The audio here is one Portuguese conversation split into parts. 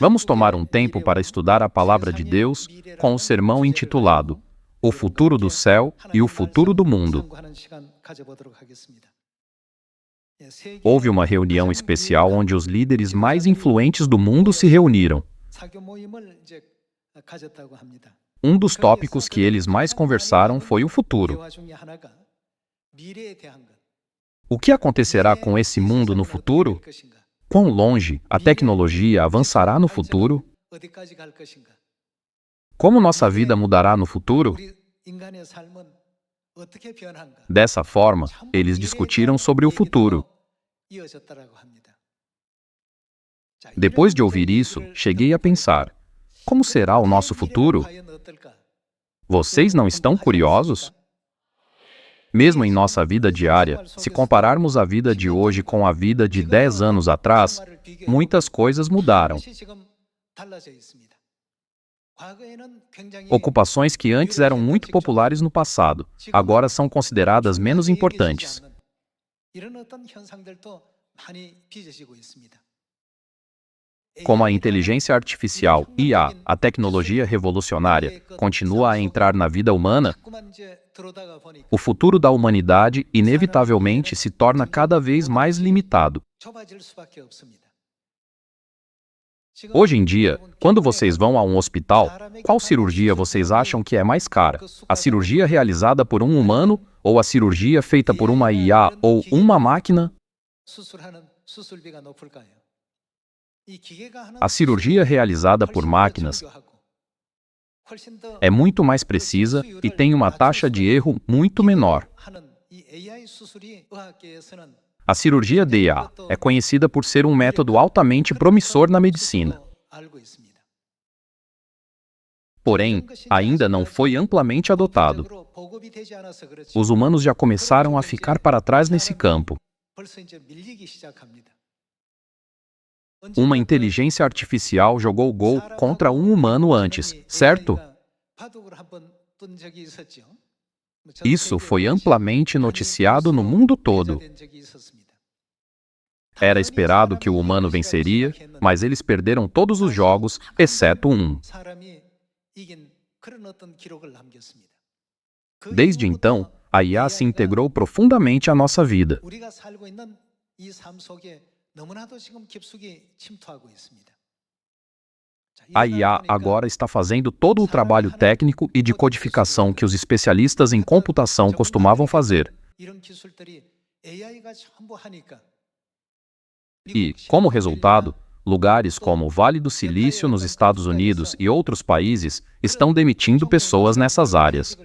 Vamos tomar um tempo para estudar a Palavra de Deus com o sermão intitulado O Futuro do Céu e o Futuro do Mundo. Houve uma reunião especial onde os líderes mais influentes do mundo se reuniram. Um dos tópicos que eles mais conversaram foi o futuro. O que acontecerá com esse mundo no futuro? Quão longe a tecnologia avançará no futuro? Como nossa vida mudará no futuro? Dessa forma, eles discutiram sobre o futuro. Depois de ouvir isso, cheguei a pensar: como será o nosso futuro? Vocês não estão curiosos? Mesmo em nossa vida diária, se compararmos a vida de hoje com a vida de 10 anos atrás, muitas coisas mudaram. Ocupações que antes eram muito populares no passado, agora são consideradas menos importantes. Como a inteligência artificial, IA, a tecnologia revolucionária, continua a entrar na vida humana, o futuro da humanidade inevitavelmente se torna cada vez mais limitado. Hoje em dia, quando vocês vão a um hospital, qual cirurgia vocês acham que é mais cara? A cirurgia realizada por um humano ou a cirurgia feita por uma IA ou uma máquina? A cirurgia realizada por máquinas é muito mais precisa e tem uma taxa de erro muito menor. A cirurgia DA é conhecida por ser um método altamente promissor na medicina. Porém, ainda não foi amplamente adotado. Os humanos já começaram a ficar para trás nesse campo. Uma inteligência artificial jogou gol contra um humano antes, certo? Isso foi amplamente noticiado no mundo todo. Era esperado que o humano venceria, mas eles perderam todos os jogos, exceto um. Desde então, a IA se integrou profundamente à nossa vida. A IA agora está fazendo todo o trabalho técnico e de codificação que os especialistas em computação costumavam fazer. E, como resultado, lugares como o Vale do Silício nos Estados Unidos e outros países estão demitindo pessoas nessas áreas.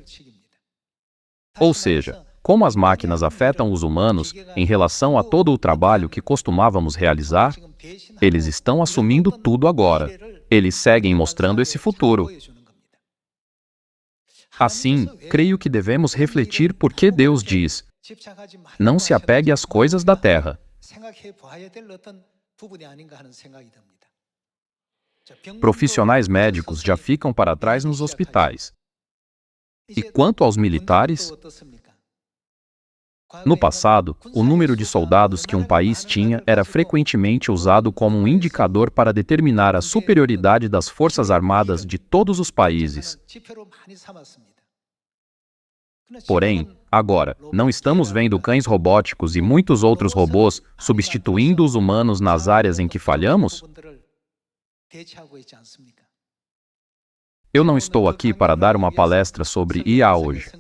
Ou seja, como as máquinas afetam os humanos em relação a todo o trabalho que costumávamos realizar, eles estão assumindo tudo agora. Eles seguem mostrando esse futuro. Assim, creio que devemos refletir por que Deus diz: não se apegue às coisas da terra. Profissionais médicos já ficam para trás nos hospitais. E quanto aos militares? No passado, o número de soldados que um país tinha era frequentemente usado como um indicador para determinar a superioridade das forças armadas de todos os países. Porém, agora, não estamos vendo cães robóticos e muitos outros robôs substituindo os humanos nas áreas em que falhamos? Eu não estou aqui para dar uma palestra sobre IA hoje.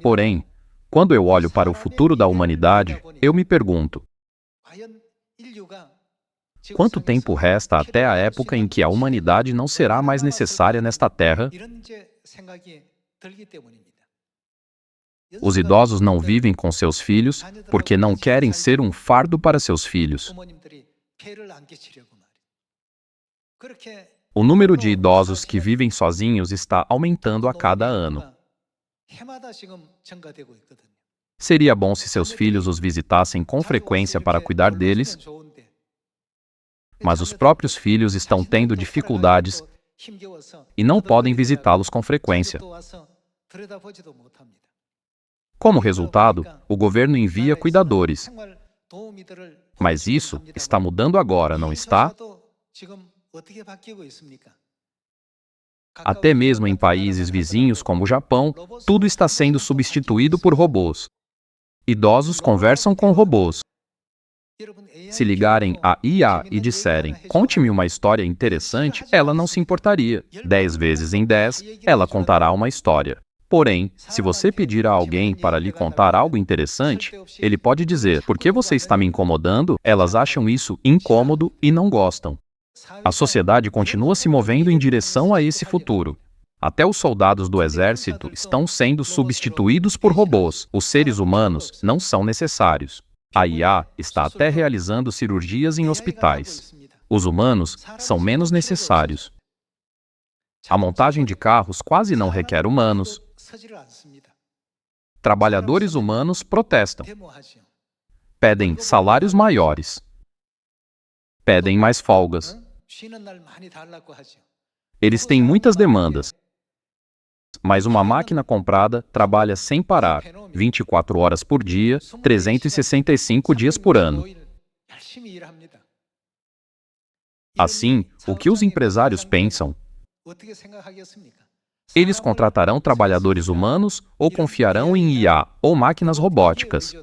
Porém, quando eu olho para o futuro da humanidade, eu me pergunto: quanto tempo resta até a época em que a humanidade não será mais necessária nesta terra? Os idosos não vivem com seus filhos porque não querem ser um fardo para seus filhos. O número de idosos que vivem sozinhos está aumentando a cada ano. Seria bom se seus filhos os visitassem com frequência para cuidar deles, mas os próprios filhos estão tendo dificuldades e não podem visitá-los com frequência. Como resultado, o governo envia cuidadores. Mas isso está mudando agora, não está? Até mesmo em países vizinhos como o Japão, tudo está sendo substituído por robôs. Idosos conversam com robôs. Se ligarem a IA e disserem, conte-me uma história interessante, ela não se importaria. 10 vezes em 10, ela contará uma história. Porém, se você pedir a alguém para lhe contar algo interessante, ele pode dizer, por que você está me incomodando? Elas acham isso incômodo e não gostam. A sociedade continua se movendo em direção a esse futuro. Até os soldados do exército estão sendo substituídos por robôs. Os seres humanos não são necessários. A IA está até realizando cirurgias em hospitais. Os humanos são menos necessários. A montagem de carros quase não requer humanos. Trabalhadores humanos protestam. Pedem salários maiores. Pedem mais folgas. Eles têm muitas demandas. Mas uma máquina comprada trabalha sem parar, 24 horas por dia, 365 dias por ano. Assim, o que os empresários pensam? Eles contratarão trabalhadores humanos ou confiarão em IA ou máquinas robóticas?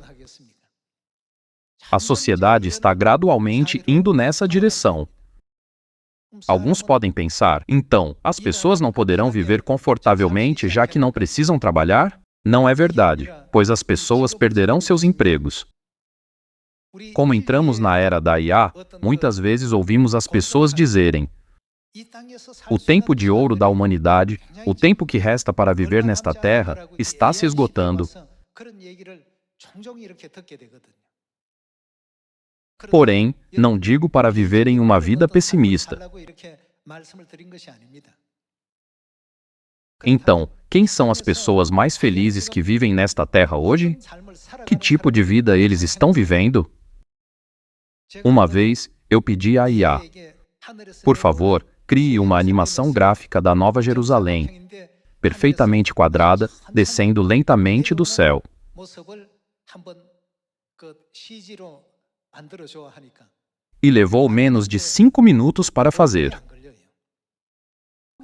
A sociedade está gradualmente indo nessa direção. Alguns podem pensar, então, as pessoas não poderão viver confortavelmente já que não precisam trabalhar? Não é verdade, pois as pessoas perderão seus empregos. Como entramos na era da IA, muitas vezes ouvimos as pessoas dizerem: o tempo de ouro da humanidade, o tempo que resta para viver nesta terra, está se esgotando. Porém, não digo para viverem uma vida pessimista. Então, quem são as pessoas mais felizes que vivem nesta terra hoje? Que tipo de vida eles estão vivendo? Uma vez, eu pedi à IA, por favor, crie uma animação gráfica da Nova Jerusalém, perfeitamente quadrada, descendo lentamente do céu. E levou menos de 5 minutos para fazer.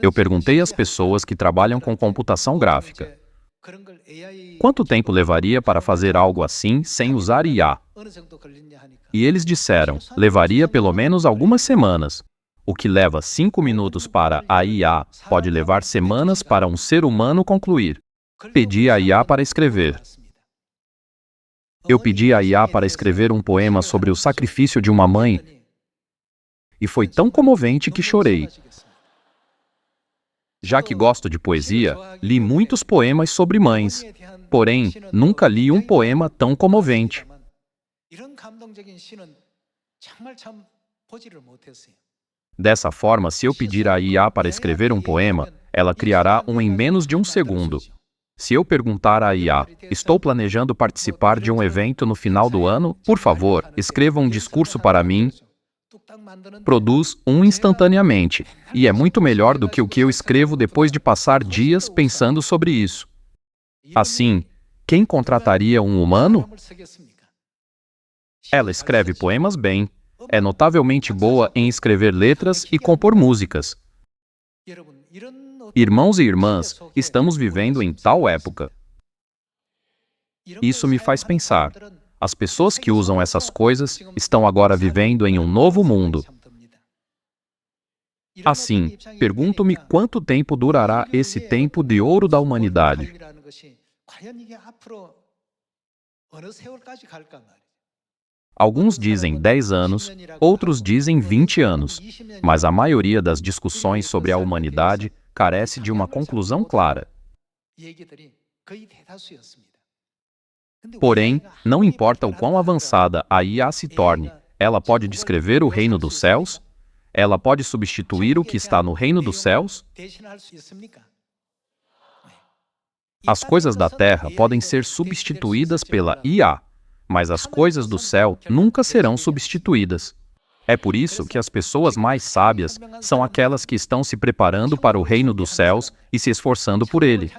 Eu perguntei às pessoas que trabalham com computação gráfica, quanto tempo levaria para fazer algo assim sem usar IA? E eles disseram, levaria pelo menos algumas semanas. O que leva 5 minutos para a IA pode levar semanas para um ser humano concluir. Pedi à IA para escrever. Eu pedi à IA para escrever um poema sobre o sacrifício de uma mãe e foi tão comovente que chorei. Já que gosto de poesia, li muitos poemas sobre mães, porém, nunca li um poema tão comovente. Dessa forma, se eu pedir à IA para escrever um poema, ela criará um em menos de um segundo. Se eu perguntar à IA, estou planejando participar de um evento no final do ano, por favor, escreva um discurso para mim, produz um instantaneamente, e é muito melhor do que o que eu escrevo depois de passar dias pensando sobre isso. Assim, quem contrataria um humano? Ela escreve poemas bem, é notavelmente boa em escrever letras e compor músicas. Irmãos e irmãs, estamos vivendo em tal época. Isso me faz pensar. As pessoas que usam essas coisas estão agora vivendo em um novo mundo. Assim, pergunto-me quanto tempo durará esse tempo de ouro da humanidade. Alguns dizem 10 anos, outros dizem 20 anos, mas a maioria das discussões sobre a humanidade carece de uma conclusão clara. Porém, não importa o quão avançada a IA se torne, ela pode descrever o reino dos céus? Ela pode substituir o que está no reino dos céus? As coisas da terra podem ser substituídas pela IA, mas as coisas do céu nunca serão substituídas. É por isso que as pessoas mais sábias são aquelas que estão se preparando para o reino dos céus e se esforçando por ele.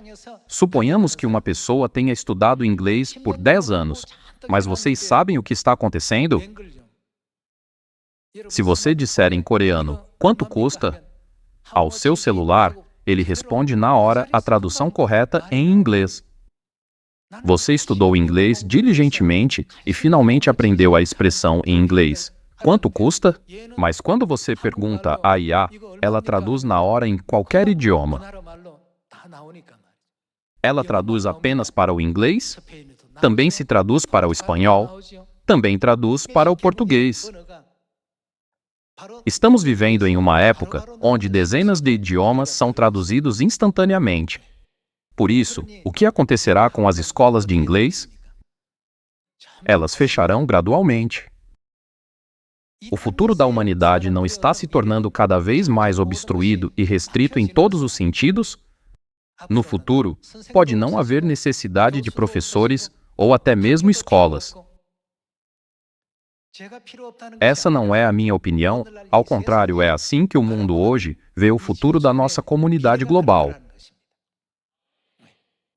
Suponhamos que uma pessoa tenha estudado inglês por 10 anos, mas vocês sabem o que está acontecendo? Se você disser em coreano, quanto custa? Ao seu celular, ele responde na hora a tradução correta em inglês. Você estudou inglês diligentemente e finalmente aprendeu a expressão em inglês. Quanto custa? Mas quando você pergunta à IA, ela traduz na hora em qualquer idioma. Ela traduz apenas para o inglês? Também se traduz para o espanhol? Também traduz para o português. Estamos vivendo em uma época onde dezenas de idiomas são traduzidos instantaneamente. Por isso, o que acontecerá com as escolas de inglês? Elas fecharão gradualmente. O futuro da humanidade não está se tornando cada vez mais obstruído e restrito em todos os sentidos? No futuro, pode não haver necessidade de professores ou até mesmo escolas. Essa não é a minha opinião, ao contrário, é assim que o mundo hoje vê o futuro da nossa comunidade global.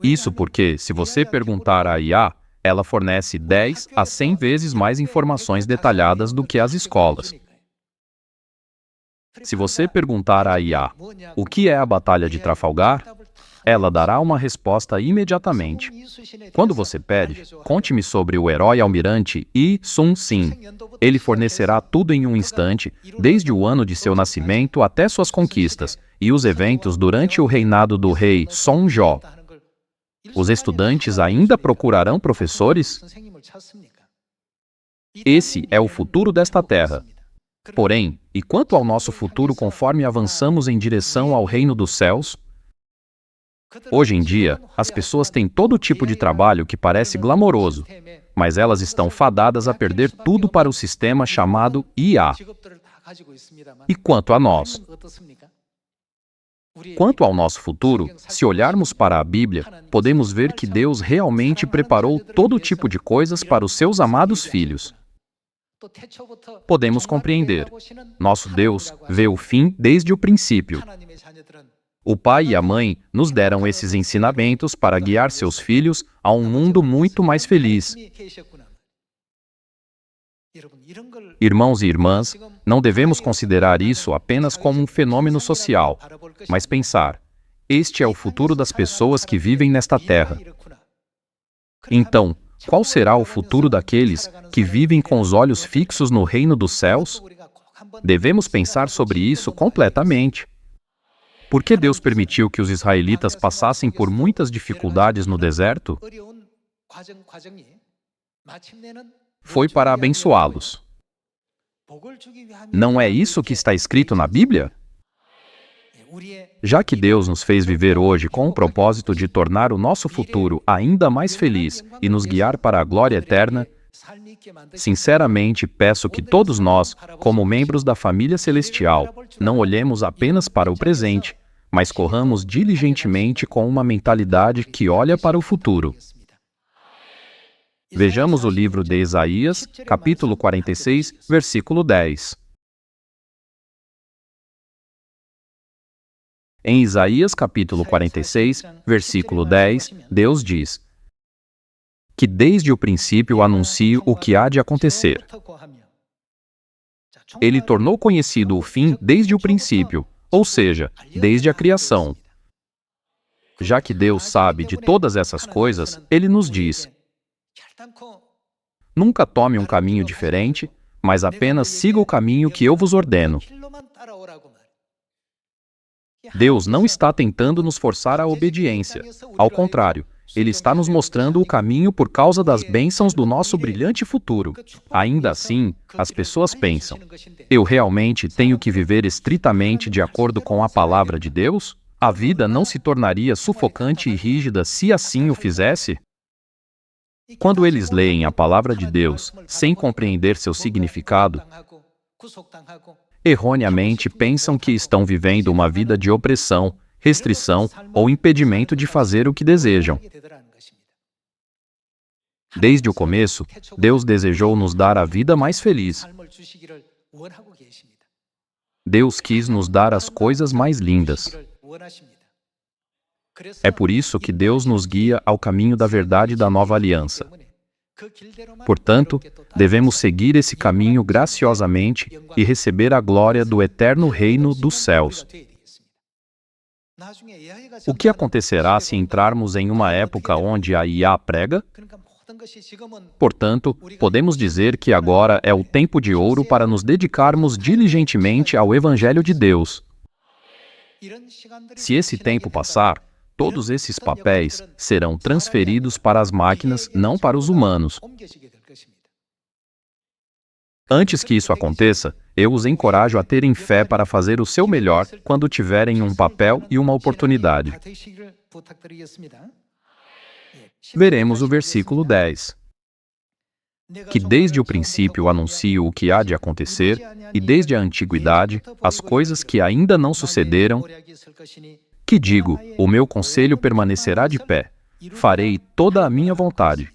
Isso porque, se você perguntar à IA, ela fornece 10 a 100 vezes mais informações detalhadas do que as escolas. Se você perguntar à IA, o que é a Batalha de Trafalgar? Ela dará uma resposta imediatamente. Quando você pede, conte-me sobre o herói almirante Yi Sun-sin. Ele fornecerá tudo em um instante, desde o ano de seu nascimento até suas conquistas, e os eventos durante o reinado do rei Song-jo. Os estudantes ainda procurarão professores? Esse é o futuro desta terra. Porém, e quanto ao nosso futuro conforme avançamos em direção ao reino dos céus? Hoje em dia, as pessoas têm todo tipo de trabalho que parece glamouroso, mas elas estão fadadas a perder tudo para o sistema chamado IA. E quanto a nós? Quanto ao nosso futuro, se olharmos para a Bíblia, podemos ver que Deus realmente preparou todo tipo de coisas para os seus amados filhos. Podemos compreender. Nosso Deus vê o fim desde o princípio. O pai e a mãe nos deram esses ensinamentos para guiar seus filhos a um mundo muito mais feliz. Irmãos e irmãs, não devemos considerar isso apenas como um fenômeno social, mas pensar, este é o futuro das pessoas que vivem nesta terra. Então, qual será o futuro daqueles que vivem com os olhos fixos no reino dos céus? Devemos pensar sobre isso completamente. Por que Deus permitiu que os israelitas passassem por muitas dificuldades no deserto? Foi para abençoá-los. Não é isso que está escrito na Bíblia? Já que Deus nos fez viver hoje com o propósito de tornar o nosso futuro ainda mais feliz e nos guiar para a glória eterna, sinceramente peço que todos nós, como membros da família celestial, não olhemos apenas para o presente, mas corramos diligentemente com uma mentalidade que olha para o futuro. Vejamos o livro de Isaías, capítulo 46, versículo 10. Em Isaías, capítulo 46, versículo 10, Deus diz que desde o princípio anuncio o que há de acontecer. Ele tornou conhecido o fim desde o princípio, ou seja, desde a criação. Já que Deus sabe de todas essas coisas, Ele nos diz: nunca tome um caminho diferente, mas apenas siga o caminho que eu vos ordeno. Deus não está tentando nos forçar à obediência. Ao contrário, Ele está nos mostrando o caminho por causa das bênçãos do nosso brilhante futuro. Ainda assim, as pessoas pensam: eu realmente tenho que viver estritamente de acordo com a palavra de Deus? A vida não se tornaria sufocante e rígida se assim o fizesse? Quando eles leem a palavra de Deus sem compreender seu significado, erroneamente pensam que estão vivendo uma vida de opressão, restrição ou impedimento de fazer o que desejam. Desde o começo, Deus desejou nos dar a vida mais feliz. Deus quis nos dar as coisas mais lindas. É por isso que Deus nos guia ao caminho da verdade da nova aliança. Portanto, devemos seguir esse caminho graciosamente e receber a glória do eterno reino dos céus. O que acontecerá se entrarmos em uma época onde a IA prega? Portanto, podemos dizer que agora é o tempo de ouro para nos dedicarmos diligentemente ao Evangelho de Deus. Se esse tempo passar, todos esses papéis serão transferidos para as máquinas, não para os humanos. Antes que isso aconteça, eu os encorajo a terem fé para fazer o seu melhor quando tiverem um papel e uma oportunidade. Veremos o versículo 10. Que desde o princípio anuncio o que há de acontecer, e desde a antiguidade, as coisas que ainda não sucederam, que digo, o meu conselho permanecerá de pé, farei toda a minha vontade.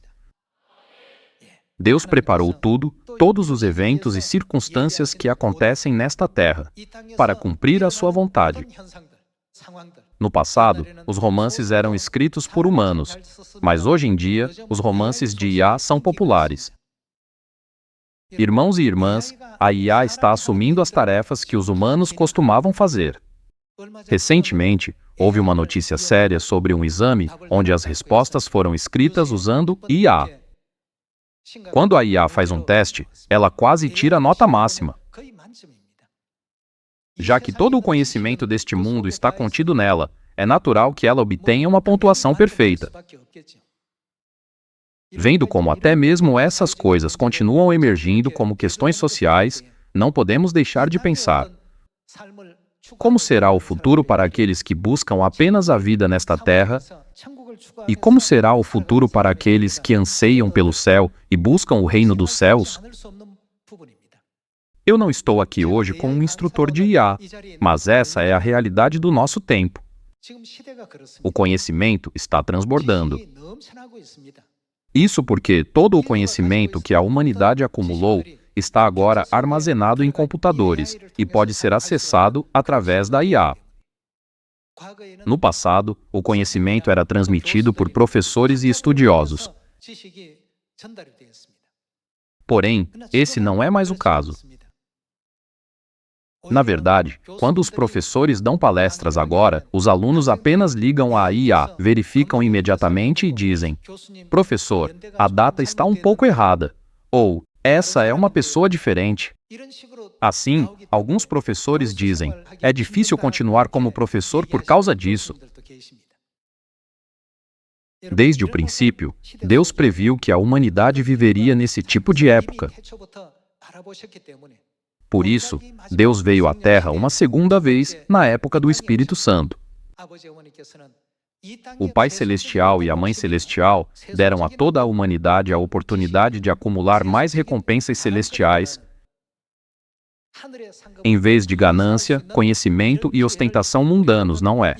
Deus preparou tudo, todos os eventos e circunstâncias que acontecem nesta terra, para cumprir a sua vontade. No passado, os romances eram escritos por humanos, mas hoje em dia, os romances de IA são populares. Irmãos e irmãs, a IA está assumindo as tarefas que os humanos costumavam fazer. Recentemente, houve uma notícia séria sobre um exame onde as respostas foram escritas usando IA. Quando a IA faz um teste, ela quase tira a nota máxima. Já que todo o conhecimento deste mundo está contido nela, é natural que ela obtenha uma pontuação perfeita. Vendo como até mesmo essas coisas continuam emergindo como questões sociais, não podemos deixar de pensar: como será o futuro para aqueles que buscam apenas a vida nesta terra? E como será o futuro para aqueles que anseiam pelo céu e buscam o reino dos céus? Eu não estou aqui hoje como um instrutor de IA, mas essa é a realidade do nosso tempo. O conhecimento está transbordando. Isso porque todo o conhecimento que a humanidade acumulou está agora armazenado em computadores e pode ser acessado através da IA. No passado, o conhecimento era transmitido por professores e estudiosos. Porém, esse não é mais o caso. Na verdade, quando os professores dão palestras agora, os alunos apenas ligam à IA, verificam imediatamente e dizem: "Professor, a data está um pouco errada", ou "Essa é uma pessoa diferente". Assim, alguns professores dizem: "É difícil continuar como professor por causa disso". Desde o princípio, Deus previu que a humanidade viveria nesse tipo de época. Por isso, Deus veio à Terra uma segunda vez na época do Espírito Santo. O Pai Celestial e a Mãe Celestial deram a toda a humanidade a oportunidade de acumular mais recompensas celestiais, em vez de ganância, conhecimento e ostentação mundanos, não é?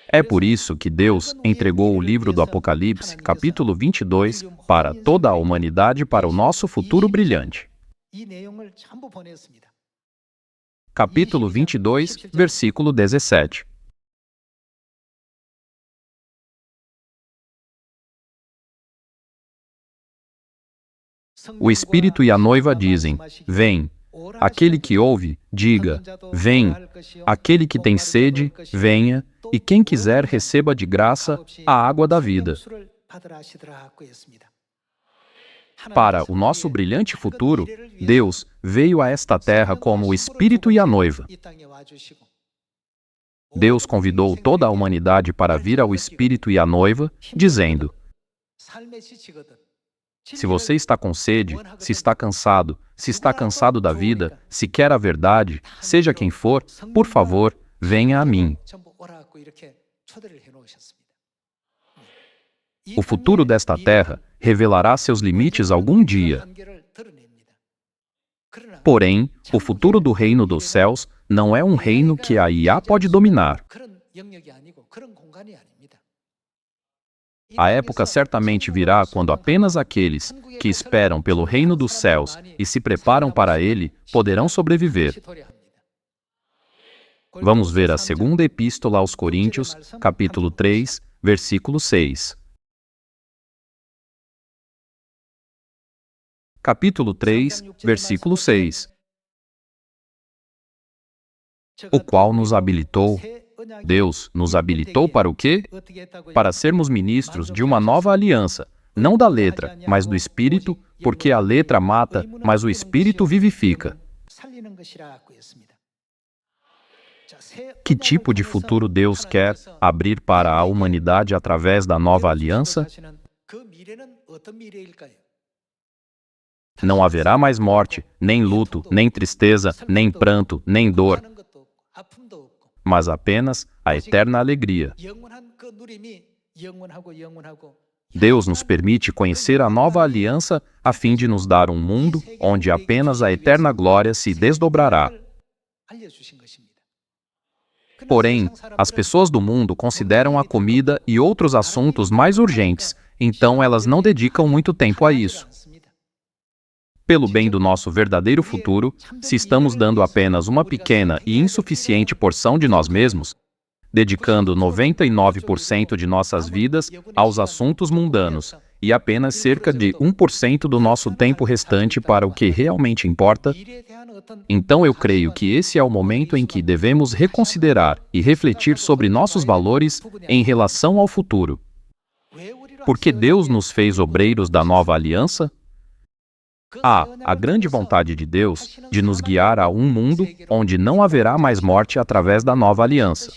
É por isso que Deus entregou o livro do Apocalipse, capítulo 22, para toda a humanidade para o nosso futuro brilhante. Capítulo 22, versículo 17. O Espírito e a noiva dizem: "Vem". Aquele que ouve, diga: "Vem". Aquele que tem sede, venha, e quem quiser receba de graça a água da vida. Para o nosso brilhante futuro, Deus veio a esta terra como o Espírito e a noiva. Deus convidou toda a humanidade para vir ao Espírito e à noiva, dizendo: "Se você está com sede, se está cansado da vida, se quer a verdade, seja quem for, por favor, venha a mim". O futuro desta terra revelará seus limites algum dia. Porém, o futuro do reino dos céus não é um reino que a IA pode dominar. A época certamente virá quando apenas aqueles que esperam pelo reino dos céus e se preparam para ele poderão sobreviver. Vamos ver a segunda epístola aos Coríntios, capítulo 3, versículo 6. capítulo 3, versículo 6. O qual nos habilitou. Deus nos habilitou para o quê? Para sermos ministros de uma nova aliança, não da letra, mas do Espírito, porque a letra mata, mas o Espírito vivifica. Que tipo de futuro Deus quer abrir para a humanidade através da nova aliança? Não haverá mais morte, nem luto, nem tristeza, nem pranto, nem dor, mas apenas a eterna alegria. Deus nos permite conhecer a nova aliança a fim de nos dar um mundo onde apenas a eterna glória se desdobrará. Porém, as pessoas do mundo consideram a comida e outros assuntos mais urgentes, então elas não dedicam muito tempo a isso. Pelo bem do nosso verdadeiro futuro, se estamos dando apenas uma pequena e insuficiente porção de nós mesmos, dedicando 99% de nossas vidas aos assuntos mundanos e apenas cerca de 1% do nosso tempo restante para o que realmente importa, então eu creio que esse é o momento em que devemos reconsiderar e refletir sobre nossos valores em relação ao futuro. Porque Deus nos fez obreiros da nova aliança? Há a grande vontade de Deus de nos guiar a um mundo onde não haverá mais morte através da nova aliança.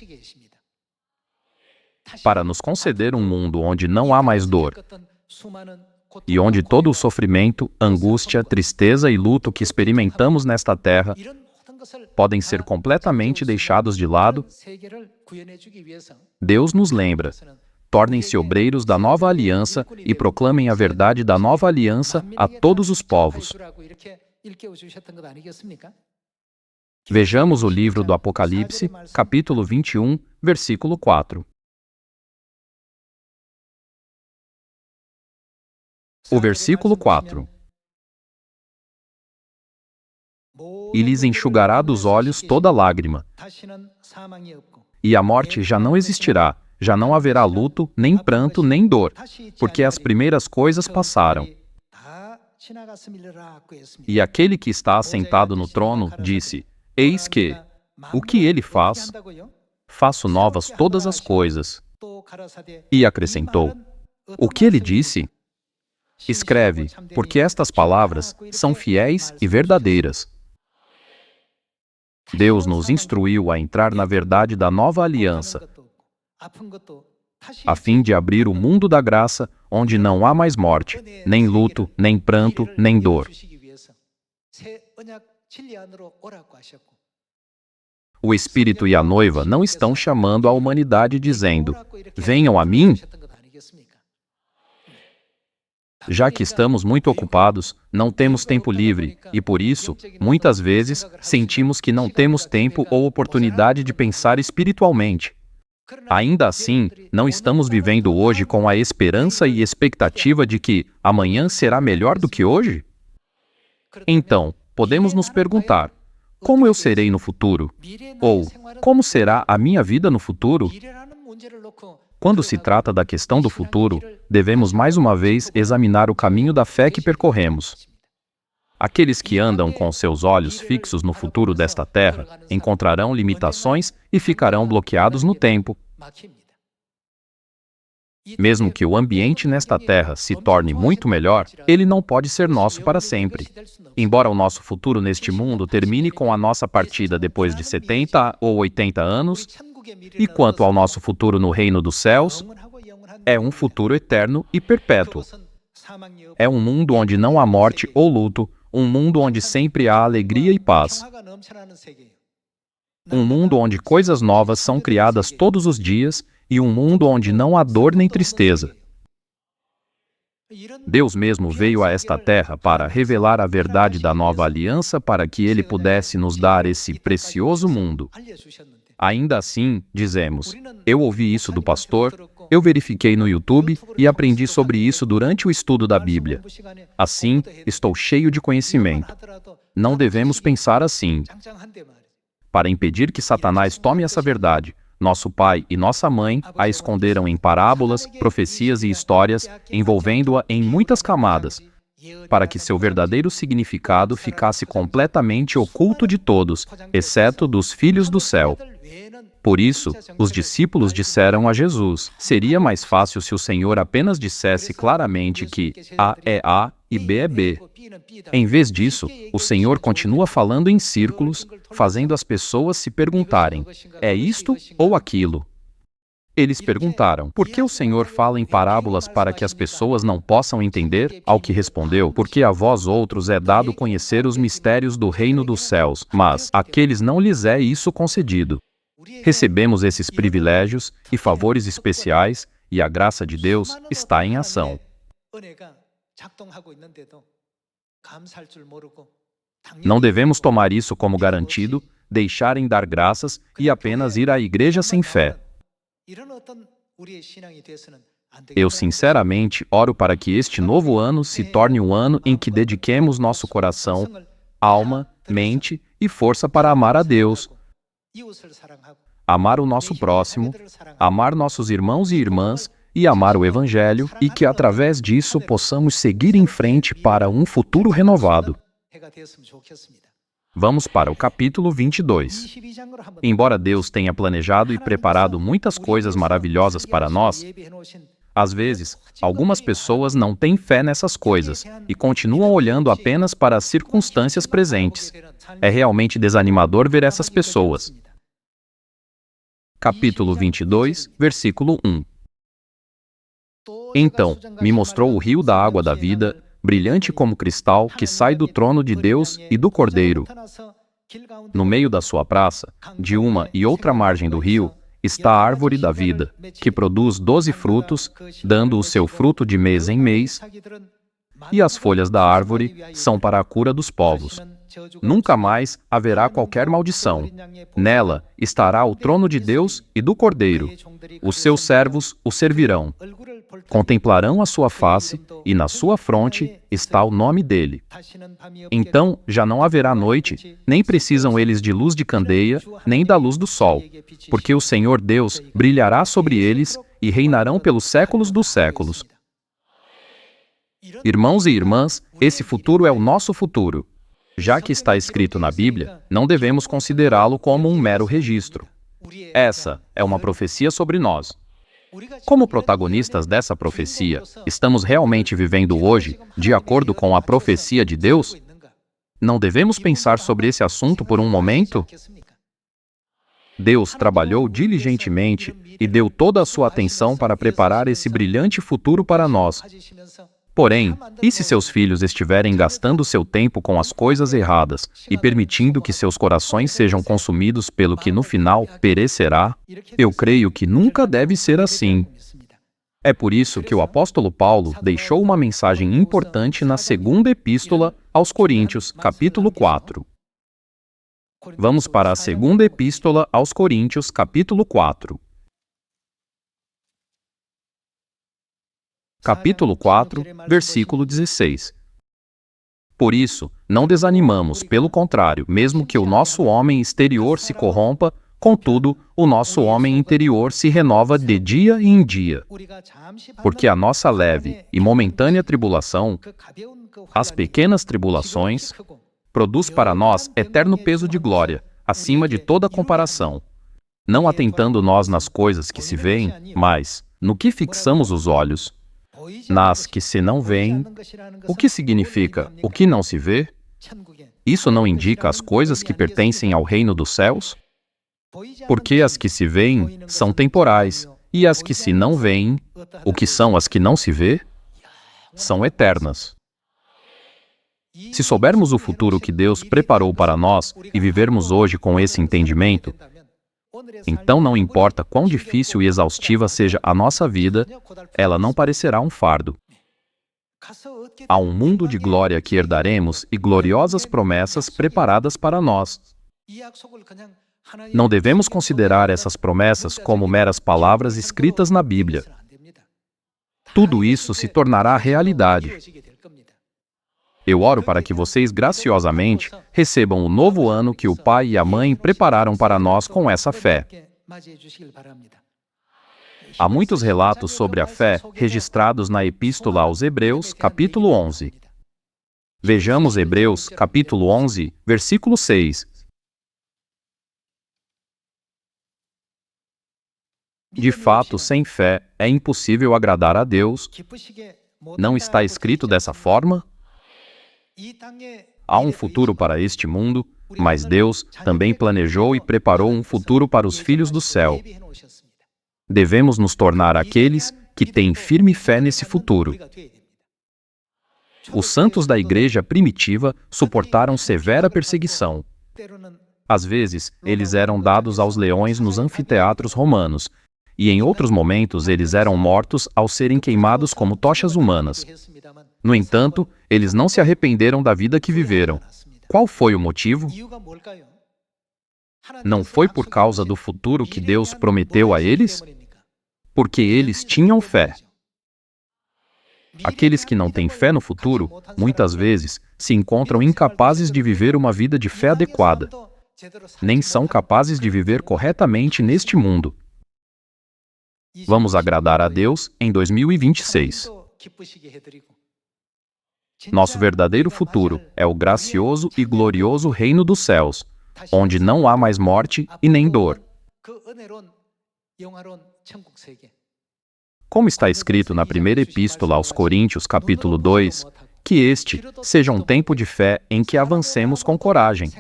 Para nos conceder um mundo onde não há mais dor e onde todo o sofrimento, angústia, tristeza e luto que experimentamos nesta terra podem ser completamente deixados de lado, Deus nos lembra: tornem-se obreiros da nova aliança e proclamem a verdade da nova aliança a todos os povos. Vejamos o livro do Apocalipse, capítulo 21, versículo 4. O versículo 4. E lhes enxugará dos olhos toda lágrima, e a morte já não existirá, já não haverá luto, nem pranto, nem dor, porque as primeiras coisas passaram. E aquele que está assentado no trono disse: Eis que, o que ele faz? Faço novas todas as coisas. E acrescentou: O que ele disse? Escreve, porque estas palavras são fiéis e verdadeiras. Deus nos instruiu a entrar na verdade da nova aliança, a fim de abrir o mundo da graça, onde não há mais morte, nem luto, nem pranto, nem dor. O Espírito e a noiva não estão chamando a humanidade dizendo: venham a mim. Já que estamos muito ocupados, não temos tempo livre e, por isso, muitas vezes, sentimos que não temos tempo ou oportunidade de pensar espiritualmente. Ainda assim, não estamos vivendo hoje com a esperança e expectativa de que amanhã será melhor do que hoje? Então, podemos nos perguntar: como eu serei no futuro? Ou, como será a minha vida no futuro? Quando se trata da questão do futuro, devemos mais uma vez examinar o caminho da fé que percorremos. Aqueles que andam com seus olhos fixos no futuro desta terra encontrarão limitações e ficarão bloqueados no tempo. Mesmo que o ambiente nesta terra se torne muito melhor, ele não pode ser nosso para sempre. Embora o nosso futuro neste mundo termine com a nossa partida depois de 70 ou 80 anos, e quanto ao nosso futuro no reino dos céus, é um futuro eterno e perpétuo. É um mundo onde não há morte ou luto, um mundo onde sempre há alegria e paz. Um mundo onde coisas novas são criadas todos os dias e um mundo onde não há dor nem tristeza. Deus mesmo veio a esta terra para revelar a verdade da nova aliança para que Ele pudesse nos dar esse precioso mundo. Ainda assim, dizemos: eu ouvi isso do pastor, eu verifiquei no YouTube e aprendi sobre isso durante o estudo da Bíblia. Assim, estou cheio de conhecimento. Não devemos pensar assim. Para impedir que Satanás tome essa verdade, nosso pai e nossa mãe a esconderam em parábolas, profecias e histórias, envolvendo-a em muitas camadas, para que seu verdadeiro significado ficasse completamente oculto de todos, exceto dos filhos do céu. Por isso, os discípulos disseram a Jesus: seria mais fácil se o Senhor apenas dissesse claramente que A é A e B é B. Em vez disso, o Senhor continua falando em círculos, fazendo as pessoas se perguntarem: é isto ou aquilo? Eles perguntaram: por que o Senhor fala em parábolas para que as pessoas não possam entender? Ao que respondeu: porque a vós outros é dado conhecer os mistérios do reino dos céus, mas àqueles não lhes é isso concedido. Recebemos esses privilégios e favores especiais, e a graça de Deus está em ação. Não devemos tomar isso como garantido, deixar em dar graças e apenas ir à igreja sem fé. Eu sinceramente oro para que este novo ano se torne um ano em que dediquemos nosso coração, alma, mente e força para amar a Deus, amar o nosso próximo, amar nossos irmãos e irmãs e amar o Evangelho, e que através disso possamos seguir em frente para um futuro renovado. Vamos para o capítulo 22. Embora Deus tenha planejado e preparado muitas coisas maravilhosas para nós, às vezes, algumas pessoas não têm fé nessas coisas e continuam olhando apenas para as circunstâncias presentes. É realmente desanimador ver essas pessoas. Capítulo 22, versículo 1. Então, me mostrou o rio da água da vida, brilhante como cristal, que sai do trono de Deus e do Cordeiro. No meio da sua praça, de uma e outra margem do rio, está a árvore da vida, que produz 12 frutos, dando o seu fruto de mês em mês, e as folhas da árvore são para a cura dos povos. Nunca mais haverá qualquer maldição. Nela estará o trono de Deus e do Cordeiro. Os seus servos o servirão. Contemplarão a sua face, e na sua fronte está o nome dele. Então já não haverá noite, nem precisam eles de luz de candeia, nem da luz do sol, porque o Senhor Deus brilhará sobre eles e reinarão pelos séculos dos séculos. Irmãos e irmãs, esse futuro é o nosso futuro. Já que está escrito na Bíblia, não devemos considerá-lo como um mero registro. Essa é uma profecia sobre nós. Como protagonistas dessa profecia, estamos realmente vivendo hoje de acordo com a profecia de Deus? Não devemos pensar sobre esse assunto por um momento? Deus trabalhou diligentemente e deu toda a sua atenção para preparar esse brilhante futuro para nós. Porém, e se seus filhos estiverem gastando seu tempo com as coisas erradas e permitindo que seus corações sejam consumidos pelo que no final perecerá? Eu creio que nunca deve ser assim. É por isso que o apóstolo Paulo deixou uma mensagem importante na segunda epístola aos Coríntios, capítulo 4. Vamos para a segunda epístola aos Coríntios, capítulo 4. Capítulo 4, versículo 16. Por isso, não desanimamos, pelo contrário, mesmo que o nosso homem exterior se corrompa, contudo, o nosso homem interior se renova de dia em dia. Porque a nossa leve e momentânea tribulação, as pequenas tribulações, produz para nós eterno peso de glória, acima de toda comparação. Não atentando nós nas coisas que se veem, mas no que fixamos os olhos, nas que se não veem. O que significa o que não se vê? Isso não indica as coisas que pertencem ao reino dos céus? Porque as que se veem são temporais, e as que se não veem, o que são as que não se vê? São eternas. Se soubermos o futuro que Deus preparou para nós e vivermos hoje com esse entendimento, então não importa quão difícil e exaustiva seja a nossa vida, ela não parecerá um fardo. Há um mundo de glória que herdaremos e gloriosas promessas preparadas para nós. Não devemos considerar essas promessas como meras palavras escritas na Bíblia. Tudo isso se tornará realidade. Eu oro para que vocês graciosamente recebam o novo ano que o pai e a mãe prepararam para nós com essa fé. Há muitos relatos sobre a fé registrados na Epístola aos Hebreus, capítulo 11. Vejamos Hebreus, capítulo 11, versículo 6. De fato, sem fé, é impossível agradar a Deus. Não está escrito dessa forma? Há um futuro para este mundo, mas Deus também planejou e preparou um futuro para os filhos do céu. Devemos nos tornar aqueles que têm firme fé nesse futuro. Os santos da igreja primitiva suportaram severa perseguição. Às vezes, eles eram dados aos leões nos anfiteatros romanos, e em outros momentos eles eram mortos ao serem queimados como tochas humanas. No entanto, eles não se arrependeram da vida que viveram. Qual foi o motivo? Não foi por causa do futuro que Deus prometeu a eles? Porque eles tinham fé. Aqueles que não têm fé no futuro, muitas vezes, se encontram incapazes de viver uma vida de fé adequada. Nem são capazes de viver corretamente neste mundo. Vamos agradar a Deus em 2026. Nosso verdadeiro futuro é o gracioso e glorioso reino dos céus, onde não há mais morte e nem dor. Como está escrito na primeira epístola aos Coríntios, capítulo 2, que este seja um tempo de fé em que avancemos com coragem,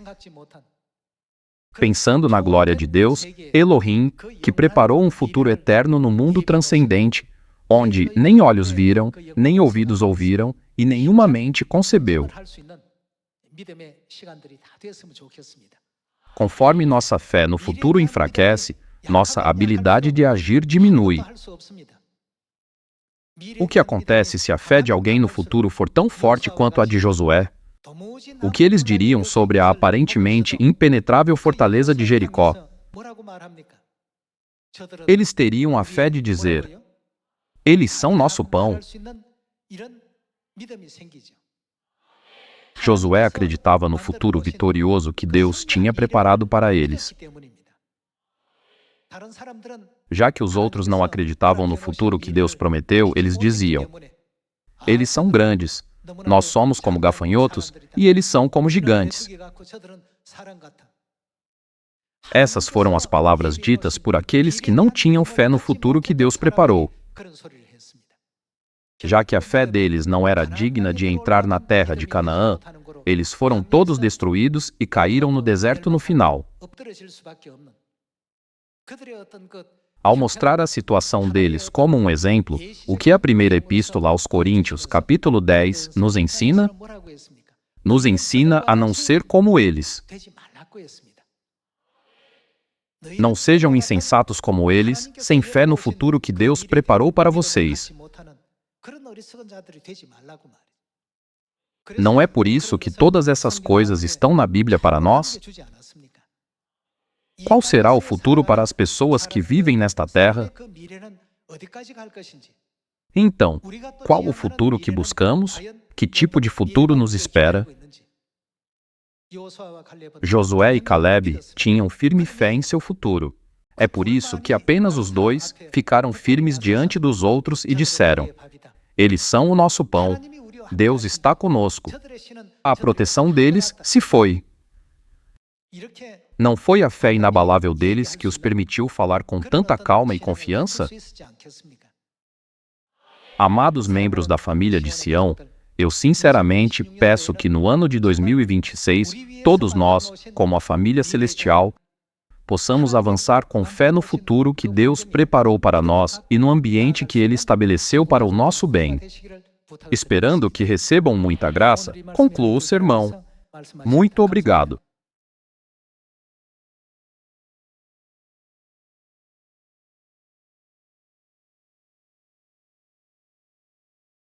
pensando na glória de Deus, Elohim, que preparou um futuro eterno no mundo transcendente, onde nem olhos viram, nem ouvidos ouviram, e nenhuma mente concebeu. Conforme nossa fé no futuro enfraquece, nossa habilidade de agir diminui. O que acontece se a fé de alguém no futuro for tão forte quanto a de Josué? O que eles diriam sobre a aparentemente impenetrável fortaleza de Jericó? Eles teriam a fé de dizer: eles são nosso pão. Josué acreditava no futuro vitorioso que Deus tinha preparado para eles. Já que os outros não acreditavam no futuro que Deus prometeu, eles diziam: eles são grandes, nós somos como gafanhotos e eles são como gigantes. Essas foram as palavras ditas por aqueles que não tinham fé no futuro que Deus preparou. Já que a fé deles não era digna de entrar na terra de Canaã, eles foram todos destruídos e caíram no deserto no final. Ao mostrar a situação deles como um exemplo, o que a primeira epístola aos Coríntios, capítulo 10, nos ensina? Nos ensina a não ser como eles. Não sejam insensatos como eles, sem fé no futuro que Deus preparou para vocês. Não é por isso que todas essas coisas estão na Bíblia para nós? Qual será o futuro para as pessoas que vivem nesta terra? Então, qual o futuro que buscamos? Que tipo de futuro nos espera? Josué e Caleb tinham firme fé em seu futuro. É por isso que apenas os dois ficaram firmes diante dos outros e disseram: eles são o nosso pão. Deus está conosco. A proteção deles se foi. Não foi a fé inabalável deles que os permitiu falar com tanta calma e confiança? Amados membros da família de Sião, eu sinceramente peço que no ano de 2026, todos nós, como a família celestial, possamos avançar com fé no futuro que Deus preparou para nós e no ambiente que Ele estabeleceu para o nosso bem. Esperando que recebam muita graça, concluo o sermão. Muito obrigado.